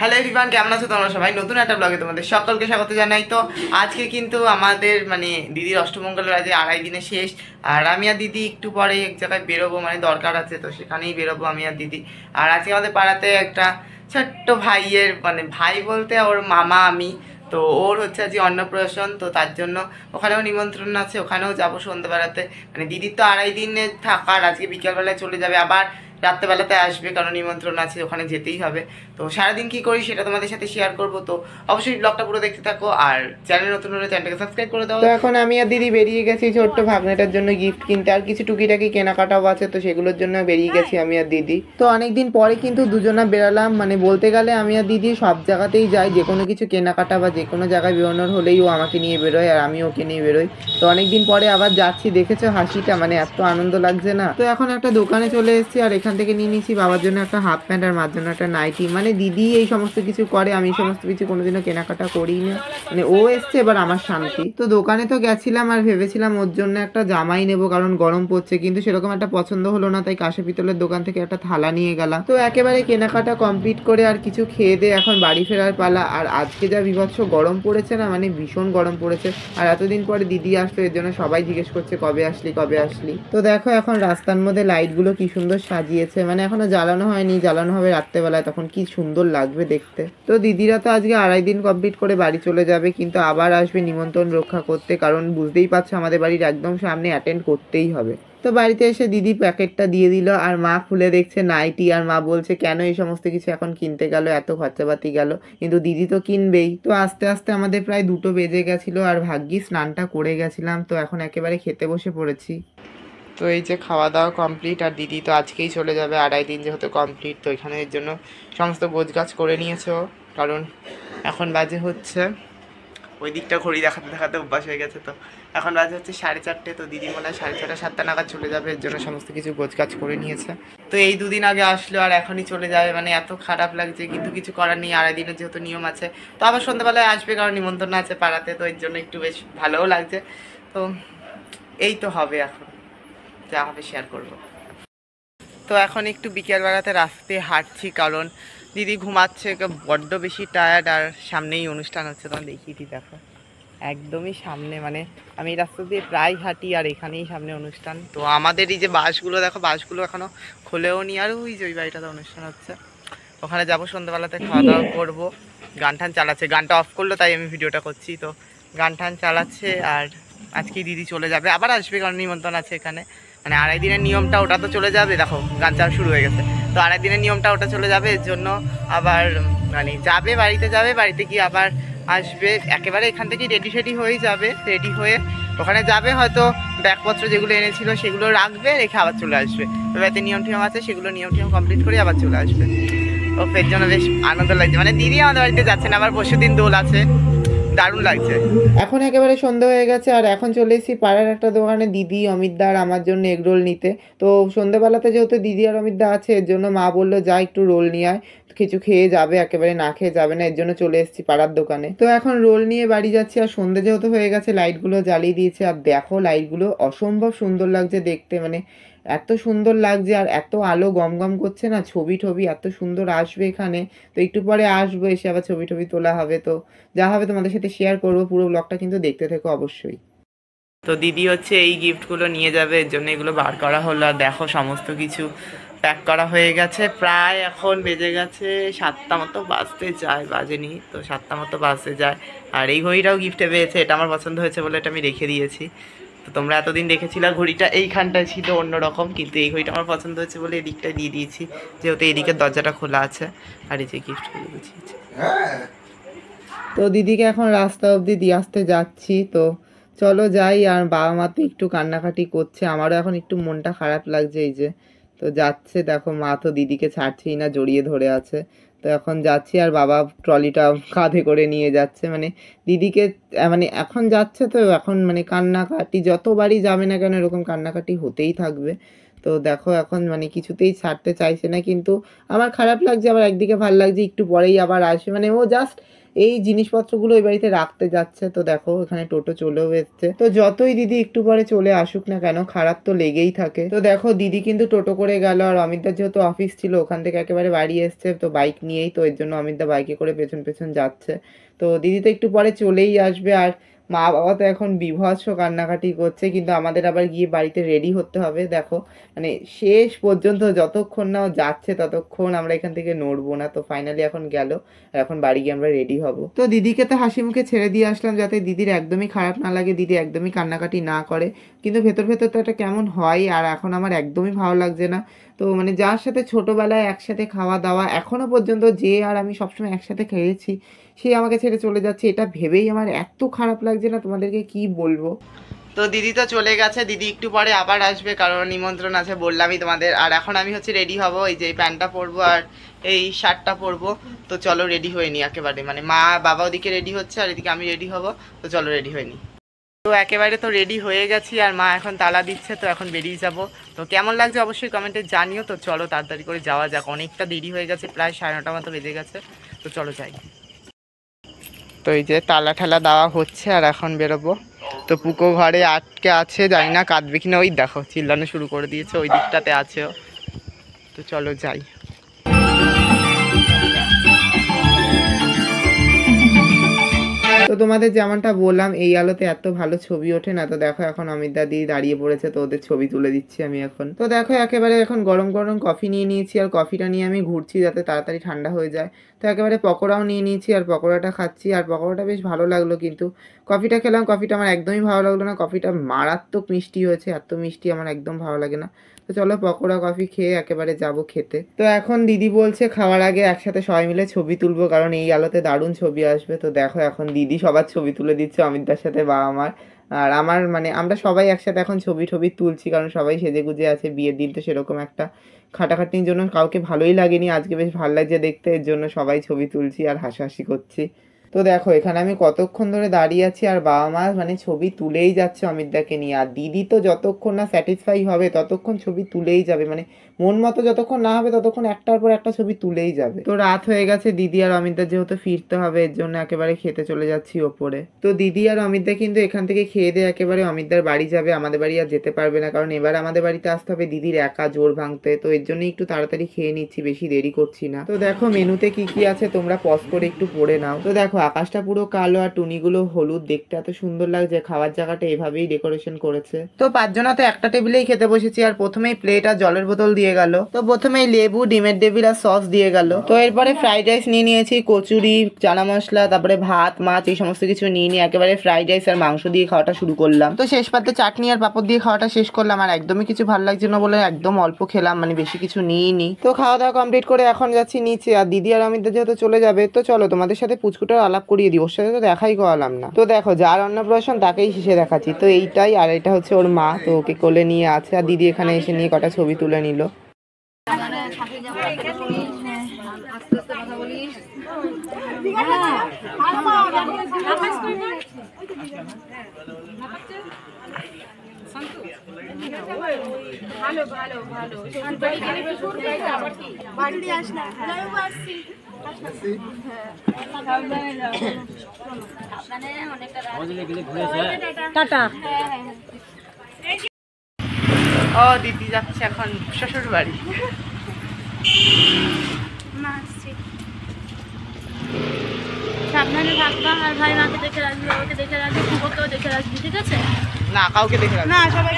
Hello everyone, কেমন আছো তোমরা সবাই? নতুন একটা ব্লগে তোমাদের সকলকে স্বাগত জানাই। তো আজকে কিন্তু আমাদের দিদির অষ্টমঙ্গলের আজ 2.5 দিনে শেষ। আর আমি আর দিদি একটু পরে এক জায়গায় বেরোবো, দরকার আছে, তো সেখানেই বেরোবো আমি আর দিদি। আর আজকে আমাদের পাড়াতে একটা ছোট্ট ভাইয়ের ভাই বলতে ওর মামা আমি, তো ওর হচ্ছে আজকে অন্নপ্রাশন, তো তার জন্য ওখানেও নিমন্ত্রণ আছে, ওখানেও যাবো সন্ধ্যেবেলাতে। দিদির তো 2.5 দিনে থাকার, আজকে বিকেলবেলায় চলে যাবে, আবার রাত্রেবেলাতে আসবে, কারণ নিমন্ত্রণ আছে, ওখানে যেতেই হবে। তো সারাদিন কী করি সেটা তোমাদের সাথে শেয়ার করবো, তো অবশ্যই ব্লগটা পুরো দেখতে থাকো। আর চ্যানেল নতুন হলে চ্যানেলটাকে সাবস্ক্রাইব করে দাও। তো এখন আমি আর দিদি বেরিয়ে গেছি ছোট্ট ভাগ্নেটার জন্য গিফট কিনতে, আর কিছু টুকিটাকি কেনাকাটাও আছে, তো সেগুলোর জন্য বেরিয়ে গেছি আমি আর দিদি। তো অনেকদিন পরে কিন্তু দুজনা বেরালাম, বলতে গেলে আমি আর দিদি সব জায়গাতেই যাই, যে কোনো কিছু কেনাকাটা বা যে কোনো জায়গায় বেরোনোর হলেই ও আমাকে নিয়ে বেরোয় আর আমি ওকে নিয়ে বেরোই। তো অনেকদিন পরে আবার যাচ্ছি, দেখেছো হাসিটা, এত আনন্দ লাগছে না। তো এখন একটা দোকানে চলে এসেছি, আর এখান থেকে নিয়ে নিয়েছি বাবার জন্য একটা হাফ প্যান্ট আর মার জন্য একটা নাইটি। দিদি এই সমস্ত কিছু করে, আমি এই সমস্ত কিছু কোনোদিনও কেনাকাটা করি না। ও এসছে এবার আমার শান্তি। তো দোকানে তো গেছিলাম আর ভেবেছিলাম ওর জন্য একটা জামাই নেবো, কারণ গরম পড়ছে, কিন্তু সেরকম একটা পছন্দ হলো না, তাই কাঁসা পিতলের দোকান থেকে একটা থালা নিয়ে গেলাম। তো একেবারে কেনাকাটা কমপ্লিট করে আর কিছু খেয়ে দিয়ে এখন বাড়ি ফেরার পালা। আর আজকে যা বিভৎস গরম পড়েছে না, ভীষণ গরম পড়েছে। আর এতদিন পরে দিদি আসলো, এর জন্য সবাই জিজ্ঞেস করছে কবে আসলি কবে আসলি। তো দেখো এখন রাস্তার মধ্যে লাইটগুলো কি সুন্দর সাজিয়েছে, এখনো জ্বালানো হয়নি, জ্বালানো হবে রাত্রেবেলায়, তখন কি সুন্দর লাগবে দেখতে। তো দিদিরা তো আজকে 2.5 দিন কমপ্লিট করে বাড়ি চলে যাবে, কিন্তু আবার আসবে নিমন্ত্রণ রক্ষা করতে, কারণ বুঝতেই পারছো আমাদের বাড়ির একদম সামনে, অ্যাটেন্ড করতেই হবে। তো বাড়িতে এসে দিদি প্যাকেটটা দিয়ে দিল, আর মা খুলে দেখছে নাইটি, আর মা বলছে কেন এই সমস্ত কিছু এখন কিনতে গেল, এত খরচাপাতি গেল, কিন্তু দিদি তো কিনবেই। তো আস্তে আস্তে আমাদের প্রায় 2টো বেজে গেছিলো, আর ভাগ্যিস স্নানটা করে গেছিলাম। তো এখন একেবারে খেতে বসে পড়েছি। তো এই যে খাওয়া দাওয়া কমপ্লিট, আর দিদি তো আজকেই চলে যাবে, 2.5 দিন যেহেতু কমপ্লিট, তো এখানে এর জন্য সমস্ত গোছগাছ করে নিয়েছো, কারণ এখন বাজে হচ্ছে, ওই দিকটা ঘড়ি দেখাতে দেখাতে অভ্যাস হয়ে গেছে, তো এখন বাজে হচ্ছে 4:30। তো দিদি মনে হয় 6:30 7টা নাগাদ চলে যাবে, এর জন্য সমস্ত কিছু গোছগাছ করে নিয়েছে। তো এই 2 দিন আগে আসলো আর এখনই চলে যাবে, এত খারাপ লাগছে, কিন্তু কিছু করার নেই, 2.5 দিনের যেহেতু নিয়ম আছে। তো আবার সন্ধ্যাবেলায় আসবে, কারণ নিমন্ত্রণ আছে পাড়াতে, তো এর জন্য একটু বেশ ভালোও লাগছে। তো এই তো হবে, এখন যা হবে শেয়ার করব। তো এখন একটু বিকেলবেলাতে রাস্তায় হাঁটছি, কারণ দিদি ঘুমাচ্ছে, বড্ড বেশি টায়ার্ড, আর সামনেই অনুষ্ঠান হচ্ছে, তখন দেখিয়ে দিই, দেখো একদমই সামনে, আমি এই রাস্তা দিয়ে প্রায় হাঁটি, আর এখানেই সামনে অনুষ্ঠান। তো আমাদের এই যে বাসগুলো দেখো, বাসগুলো এখনও খোলেও নি, আর ওই যে ওই বাড়িটাতে অনুষ্ঠান হচ্ছে, ওখানে যাবো সন্ধ্যাবেলাতে, খাওয়া দাওয়া করবো। গান টান চালাচ্ছে, গানটা অফ করলো তাই আমি ভিডিওটা করছি। তো গান টান চালাচ্ছে, আর আজকেই দিদি চলে যাবে, আবার আসবে, কারণ নিমন্ত্রণ আছে এখানে। 2.5 দিনের নিয়মটা ওটা তো চলে যাবে, দেখো গান চালা শুরু হয়ে গেছে। তো 2.5 দিনের নিয়মটা ওটা চলে যাবে, এর জন্য আবার যাবে, বাড়িতে যাবে, বাড়িতে গিয়ে আবার আসবে, একেবারে এখান থেকেই রেডি সেডি হয়ে যাবে, রেডি হয়ে ওখানে যাবে, হয়তো ব্যাগপত্র যেগুলো এনেছিল সেগুলো রাখবে, রেখে আবার চলে আসবে। এবারে নিয়ম টিয়ম আছে, সেগুলো নিয়ম টিয়ম কমপ্লিট করে আবার চলে আসবে। ও এর জন্য বেশ আনন্দ লাগছে, দিদি আমাদের বাড়িতে যাচ্ছে না, আবার পরশুদিন দোল আছে, দারুণ লাগছে। এখন একেবারে সন্ধ্যা হয়ে গেছে, আর এখন চলে এসেছি পাড়ার একটা দোকানে দিদি অমিতদা আর আমার জন্য এগ রোল নিতে। তো সন্ধ্যাবেলাতে যেহেতু দিদি আর অমিতদা আছে, এর জন্য মা বললো যা একটু রোল নিয়ে আয়, কিছু খেয়ে যাবে, একেবারে না খেয়ে যাবে না, এর জন্য চলে এসেছি পাড়ার দোকানে। তো এখন রোল নিয়ে বাড়ি যাচ্ছি, আর সন্ধ্যে যেহেতু হয়ে গেছে লাইটগুলো জ্বালিয়ে দিয়েছে, আর দেখো লাইটগুলো অসম্ভব সুন্দর লাগছে দেখতে, এত সুন্দর লাগছে, আর এত আলো গম গম করছে না, ছবি টবি এত সুন্দর আসবে এখানে। তো একটু পরে আসবো, এসে আবার ছবি টবি তোলা হবে, তো যা হবে তোমাদের সাথে শেয়ার করবো, পুরো ব্লগটা কিন্তু দেখতে থেকো অবশ্যই। তো দিদি হচ্ছে এই গিফটগুলো নিয়ে যাবে, এর জন্য এগুলো বার করা হলো, আর দেখো সমস্ত কিছু প্যাক করা হয়ে গেছে, প্রায় এখন বেজে গেছে 7টা মতো বাজতে যায়, বাজেনি তো 7টা মতো বাজতে যায়। আর এই ঘড়িটাও গিফটে পেয়েছে, এটা আমার পছন্দ হয়েছে বলে এটা আমি রেখে দিয়েছি। তো তোমরা এতদিন দেখেছিলে ঘড়িটা এইখানটায় ছিল অন্যরকম, কিন্তু এই ঘড়িটা আমার পছন্দ হয়েছে বলে এদিকটায় দিয়ে দিয়েছি, যেহেতু এদিকের দরজাটা খোলা আছে। আর এই যে গিফটগুলো বুঝিয়েছি। তো দিদিকে এখন রাস্তা অবধি দিয়ে আসতে যাচ্ছি, তো চলো যাই। আর বাবা মা তো একটু কান্নাকাটি করছে, আমারও এখন একটু মনটা খারাপ লাগছে, এই যে তো যাচ্ছে, দেখো মা তো দিদিকে ছাড়ছেই না, জড়িয়ে ধরে আছে। তো এখন যাচ্ছি, আর বাবা ট্রলিটা কাঁধে করে নিয়ে যাচ্ছে, দিদিকে এখন যাচ্ছে, তো এখন কান্নাকাটি যতবারই যাবে না কেন এরকম কান্নাকাটি হতেই থাকবে। তো দেখো এখন কিছুতেই ছাড়তে চাইছে না, কিন্তু আমার খারাপ লাগছে, আবার একদিকে ভালো লাগছে, একটু পরেই আবার আসবে, ও জাস্ট এই জিনিসপত্রগুলো ওই বাড়িতে রাখতে যাচ্ছে। তো দেখো এখানে টোটো চলেও এসছে। তো যতই দিদি একটু পরে চলে আসুক না কেন, খারাপ তো লেগেই থাকে। তো দেখো দিদি কিন্তু টোটো করে গেল, আর অমিতদার যেহেতু অফিস ছিল ওখান থেকে একেবারে বাড়ি এসছে, তো বাইক নিয়েই, তো এর জন্য অমিতদা বাইকে করে পেছন পেছন যাচ্ছে। তো দিদি তো একটু পরে চলেই আসবে, আর মা বাবা তো এখন বীভৎস কান্নাকাটি করছে, কিন্তু আমাদের আবার গিয়ে বাড়িতে রেডি হতে হবে। দেখো মানে শেষ পর্যন্ত যতক্ষণ না ও যাচ্ছে ততক্ষণ আমরা এখান থেকে নড়বো না। তো ফাইনালি এখন গেল, আর এখন বাড়ি গিয়ে আমরা রেডি হব। তো দিদিকে তো হাসি মুখে ছেড়ে দিয়ে আসলাম যাতে দিদির একদমই খারাপ না লাগে, দিদি একদমই কান্নাকাটি না করে, কিন্তু ভেতর ভেতর তো একটা কেমন হয়, আর এখন আমার একদমই ভালো লাগছে না। তো মানে যার সাথে ছোটবেলায় একসাথে খাওয়া দাওয়া, এখনো পর্যন্ত যে আর আমি সবসময় একসাথে খেয়েছি, সে আমাকে ছেড়ে চলে যাচ্ছে, এটা ভেবেই আমার এত খারাপ লাগছে না, তোমাদেরকে কি বলবো। তো দিদি তো চলে গেছে, দিদি একটু পরে আবার আসবে, কারণ নিমন্ত্রণ আছে বললামই তোমাদের। আর এখন আমি হচ্ছে রেডি হব, এই যে প্যান্টটা পরবো আর এই শার্টটা পরবো। তো চলো রেডি হয়ে নি একেবারে, মানে মা বাবা ওদিকে রেডি হচ্ছে আর এদিকে আমি রেডি হব। তো চলো রেডি হয়ে নি। তো একেবারে তো রেডি হয়ে গেছি, আর মা এখন তালা দিচ্ছে, তো এখন বেরিয়ে যাব। তো কেমন লাগছে অবশ্যই কমেন্টে জানিও। তো চলো তাড়াতাড়ি করে যাওয়া যাক, অনেকটা দেরি হয়ে গেছে, প্রায় 9:30 মতো বেজে গেছে। তো চলো যাই। তো এই যে তালা ঠালা দেওয়া হচ্ছে আর এখন বেরোবো। তো পুকো ঘরে আটকে আছে, জানি না কাঁদবে কিনা, ওই দেখো চিল্লানো শুরু করে দিয়েছে, ওই দিকটাতে আছে ও। তো চলো যাই। তো তোমাদের যেমনটা বললাম, এই আলোতে এত ভালো ছবি ওঠে না। তো দেখো এখন অমিত দাদি দাঁড়িয়ে পড়েছে, তো ওদের ছবি তুলে দিচ্ছি আমি এখন। তো দেখো একেবারে এখন গরম গরম কফি নিয়ে নিয়েছি, আর কফিটা নিয়ে আমি ঘুরছি যাতে তাড়াতাড়ি ঠান্ডা হয়ে যায়। তো একেবারে পকোড়াও নিয়ে নিয়েছি, আর পকোড়াটা খাচ্ছি, আর পকোড়াটা বেশ ভালো লাগলো, কিন্তু কফিটা খেলাম, কফিটা আমার একদমই ভালো লাগলো না। কফিটা মারাত্মক মিষ্টি হয়েছে, এত মিষ্টি আমার একদম ভালো লাগে না। তো চলো পকোড়া কফি খেয়ে একেবারে যাব খেতে। তো এখন দিদি বলছে খাওয়ার আগে একসাথে সবাই মিলে ছবি তুলবো, কারণ এই আলোতে দারুণ ছবি আসবে। তো দেখো এখন দিদি সবার ছবি তুলে দিচ্ছে, অমিতদার সাথে বা আমার, আর আমার মানে আমরা সবাই একসাথে এখন ছবি টবি তুলছি, কারণ সবাই সেজে গুজে আছে। বিয়ের দিন তো সেরকম একটা খাটাখাটনির জন্য কাউকে ভালোই লাগেনি, আজকে বেশ ভালো লাগছে দেখতে, এর জন্য সবাই ছবি তুলছি আর হাসাহাসি করছি। তো দেখো এখানে আমি কতক্ষণ ধরে দাঁড়িয়ে আছি, আর বাবা মা মানে ছবি তুলেই যাচ্ছে অমিতদাকে নিয়ে, আর দিদি তো যতক্ষণ না স্যাটিসফাই হবে ততক্ষণ ছবি তুলেই যাবে, মানে মন মতো যতক্ষণ না হবে ততক্ষণ একটার পর একটা ছবি তুলেই যাবে। তো রাত হয়ে গেছে, দিদি আর অমিতদার যেহেতু ফিরতে হবে, এর জন্য একেবারে খেতে চলে যাচ্ছি ওপরে। তো দিদি আর অমিতদা কিন্তু এখান থেকে খেয়ে দিয়ে একেবারে অমিতদার বাড়ি যাবে, আমাদের বাড়ি আর যেতে পারবে না, কারণ এবার আমাদের বাড়িতে আসতে হবে দিদির একা জোর ভাঙতে। তো এর জন্য একটু তাড়াতাড়ি খেয়ে নিচ্ছি, বেশি দেরি করছি না। তো দেখো মেনুতে কি কি আছে তোমরা পজ করে একটু পড়ে নাও। তো দেখো আকাশটা পুরো কালো আর টুনিগুলো হলুদ, দেখতে এত সুন্দর লাগছে। খাওয়ার জায়গাটা এভাবেই ডেকোরেশন করেছে। তো 5 জনা তো একটা টেবিলেই খেতে বসেছি, আর প্রথমেই প্লেট আর জলের বোতল দিয়ে গেল। তো প্রথমেই লেবু, ডিমের ডেভিল আর সস দিয়ে গেল। তো এরপরে ফ্রাইড রাইস নিয়ে নিয়েছি, কচুরি, চানা মশলা, তারপরে ভাত, মাছ, এই সমস্ত কিছু নিয়ে নিয়ে একেবারে ফ্রাইড রাইস আর মাংস দিয়ে খাওয়াটা শুরু করলাম। তো শেষ পাতে চাটনি আর পাপড় দিয়ে খাওয়াটা শেষ করলাম, আর একদমই কিছু ভালো লাগছে না বলে একদম অল্প খেলাম, মানে বেশি কিছু নিইনি। তো খাওয়া দাওয়া কমপ্লিট করে এখন যাচ্ছি নিচে, আর দিদি আর অমিতদা যেহেতু চলে যাবে, তো চলো তোমাদের সাথে পুচকুটার আলাপ করিয়ে দিই, ওর সাথে তো দেখাই করালাম না। তো দেখো যার অন্নপ্রাশন তাকেই শেষে দেখাচ্ছি। তো এইটাই, আর এটা হচ্ছে ওর মা, তো ওকে কোলে নিয়ে আছে, আর দিদি এখানে এসে নিয়ে কটা ছবি তুলে নিল। ভালো ভালো ভালো বাড়ি আস না টাটা। ও দিদি যাচ্ছে এখন শ্বশুর বাড়ি। সাবধানে থাকবা, আর ভাই মাকে দেখে রাখবি, বাবাকে দেখে রাখবি, কুকুরকেও দেখে রাখবি, ঠিক আছে? না কাউকে দেখে রাখবি না, সবাই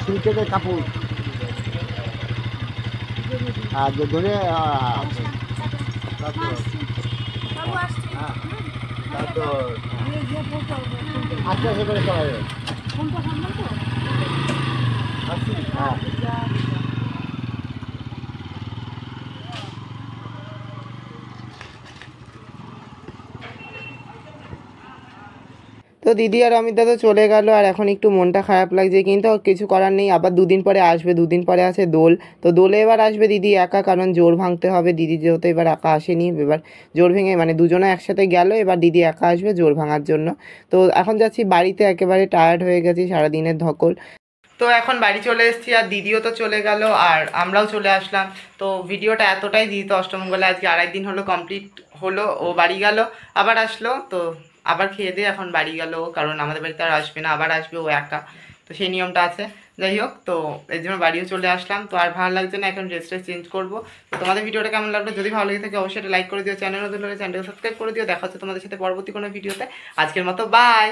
সিল্কের কাপড় আর ধরে আস্তে আস্তে করে সবাই হ্যাঁ। তো দিদি আর অমিত দাদা চলে গেল, আর এখন একটু মনটা খারাপ লাগছে, কিন্তু কিছু করার নেই, আবার 2 দিন পরে আসবে। 2 দিন পরে আছে দোল, তো দোলে এবার আসবে দিদি একা, কারণ জোর ভাঙতে হবে। দিদি যেহেতু এবার একা আসেনি, এবার জোর ভেঙে মানে দুজনে একসাথে গেল, এবার দিদি একা আসবে জোর ভাঙার জন্য। তো এখন যাচ্ছি বাড়িতে, একেবারে টায়ার্ড হয়ে গেছি সারাদিনের ধকল। তো তো এখন বাড়ি চলে এসেছি, আর দিদিও তো চলে গেল, আর আমরাও চলে আসলাম। তো ভিডিওটা এতটাই, দিদি তো অষ্টমঙ্গলে আজকে 2.5 দিন হলো কমপ্লিট হলো। ও বাড়ি গেল, আবার আসলো, তো আবার খেয়ে দিয়ে এখন বাড়ি গেল, কারণ আমাদের বাড়িতে আর আসবে না, আবার আসবে ও একা, তো সেই নিয়মটা আছে। যাই হোক, তো এর জন্য বাড়িও চলে আসলাম। তো আর ভালো লাগছে না, এখন ড্রেসটা চেঞ্জ করবো। তো তোমাদের ভিডিওটা কেমন লাগলো, যদি ভালো লেগে থাকে অবশ্যই লাইক করে দিও, চ্যানেল নতুন হলে চ্যানেলকে সাবস্ক্রাইব করে দিও। দেখা হচ্ছে তোমাদের সাথে পরবর্তী কোনো ভিডিওতে। আজকের মতো বাই।